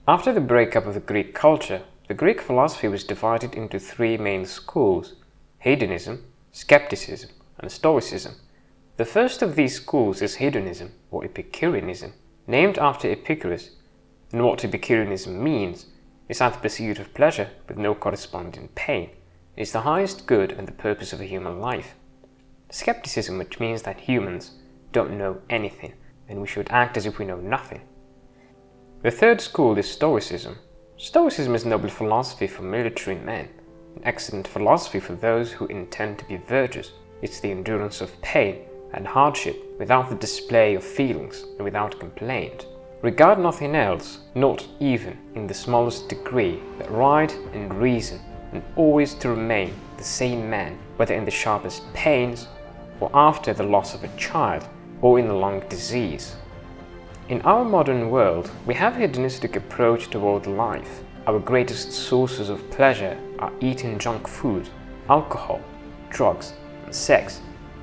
After the breakup of the Greek culture, the Greek philosophy was divided into three main schools: Hedonism, Skepticism, and Stoicism. The first of these schools is Hedonism, or Epicurianism, named after Epicurus, and what Epicurianism means is that the pursuit of pleasure with no corresponding pain is the highest good and the purpose of a human life. Skepticism, which means that humans don't know anything, and we should act as if we know nothing. The third school is Stoicism. Stoicism is noble philosophy for military men, an excellent philosophy for those who intend to be virtuous. It's the endurance of pain and hardship without the display of feelings and without complaint. Regard nothing else, not even in the smallest degree, but right and reason, and always to remain the same man, whether in the sharpest pains, or after the loss of a child, or in a long disease. In our modern world, we have a hedonistic approach toward life. Our greatest sources of pleasure are eating junk food, alcohol, drugs, and sex.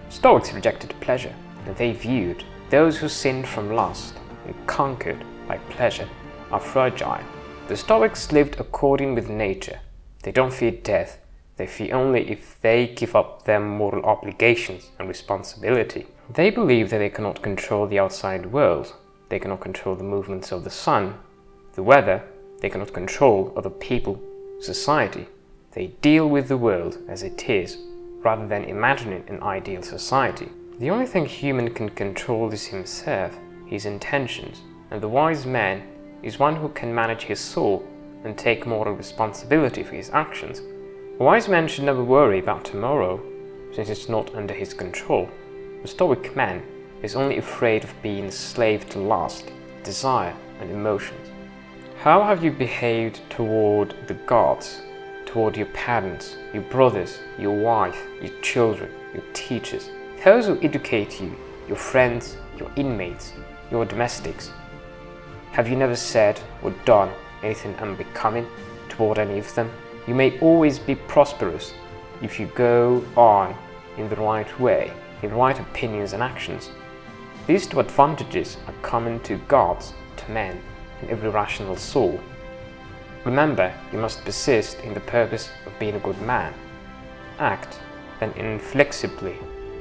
Stoics rejected pleasure, and they viewed those who sinned from lust and conquered by pleasure are fragile. The Stoics lived according with nature. They don't fear death. They fear only if they give up their moral obligations and responsibility. They believe that they cannot control the outside world. They cannot control the movements of the sun, the weather. They cannot control other people, society. They deal with the world as it is, rather than imagining an ideal society. The only thing human can control is himself, his intentions, and the wise man is one who can manage his soul and take moral responsibility for his actions. A wise man should never worry about tomorrow, since it's not under his control. A Stoic man is only afraid of being a slave to lust, desire, and emotions. How have you behaved toward the gods, toward your parents, your brothers, your wife, your children, your teachers, those who educate you, your friends, your inmates, your domestics? Have you never said or done anything unbecoming toward any of them? You may always be prosperous if you go on in the right way, in right opinions and actions. These two advantages are common to gods, to men, and every rational soul. Remember, you must persist in the purpose of being a good man. Act then inflexibly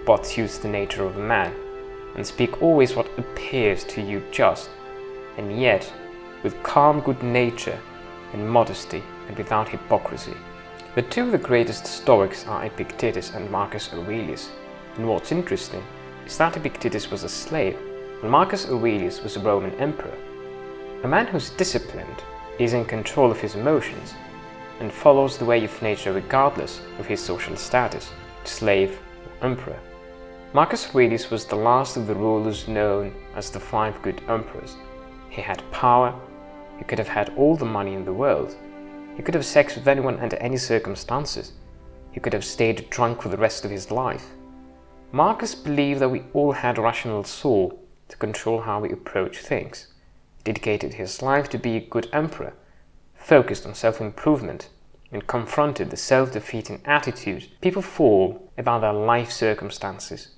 what suits the nature of a man, and speak always what appears to you just, and yet with calm good nature and modesty and without hypocrisy. The two of the greatest Stoics are Epictetus and Marcus Aurelius, and what's interesting is that Epictetus was a slave, and Marcus Aurelius was a Roman emperor. A man who's disciplined is in control of his emotions and follows the way of nature regardless of his social status, slave or emperor. Marcus Aurelius was the last of the rulers known as the Five Good Emperors. He had power, he could have had all the money in the world, he could have sex with anyone under any circumstances, he could have stayed drunk for the rest of his life. Marcus believed that we all had a rational soul to control how we approach things. He dedicated his life to be a good emperor, focused on self-improvement, and confronted the self-defeating attitude people form about their life circumstances.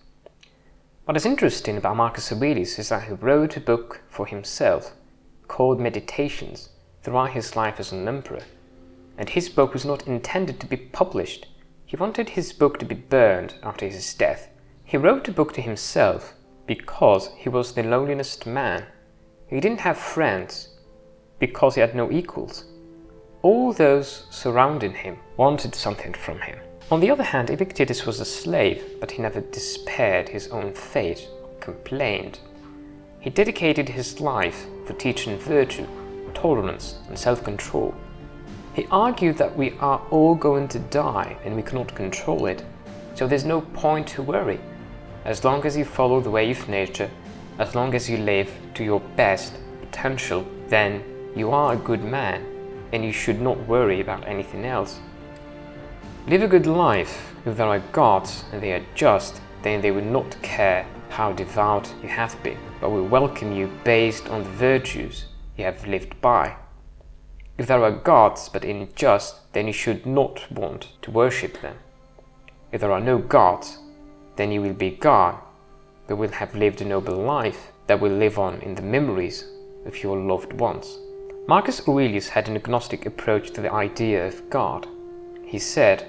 What is interesting about Marcus Aurelius is that he wrote a book for himself called Meditations throughout his life as an emperor, and his book was not intended to be published. He wanted his book to be burned after his death. He wrote the book to himself because he was the loneliest man. He didn't have friends because he had no equals. All those surrounding him wanted something from him. On the other hand, Epictetus was a slave, but he never despaired his own fate, complained. He dedicated his life for teaching virtue, tolerance, and self-control. He argued that we are all going to die and we cannot control it, so there's no point to worry. As long as you follow the way of nature, as long as you live to your best potential, then you are a good man and you should not worry about anything else. Live a good life. If there are gods and they are just, then they will not care how devout you have been, but will welcome you based on the virtues you have lived by. If there are gods but unjust, then you should not want to worship them. If there are no gods, then you will be God, but will have lived a noble life that will live on in the memories of your loved ones. Marcus Aurelius had an agnostic approach to the idea of God. He said,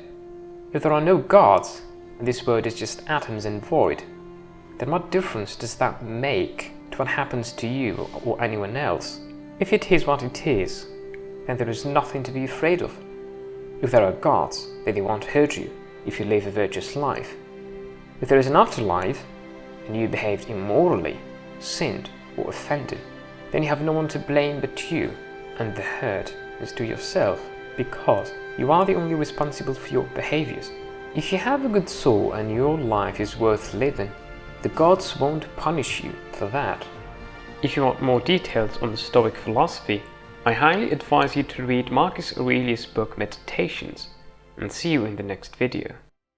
"If there are no gods, and this world is just atoms and void, then what difference does that make to what happens to you or anyone else? If it is what it is, then there is nothing to be afraid of. If there are gods, then they won't hurt you if you live a virtuous life. If there is an afterlife, and you behaved immorally, sinned, or offended, then you have no one to blame but you, and the hurt is to yourself, because you are the only responsible for your behaviors. If you have a good soul and your life is worth living, the gods won't punish you for that." If you want more details on the Stoic philosophy, I highly advise you to read Marcus Aurelius' book Meditations, and see you in the next video.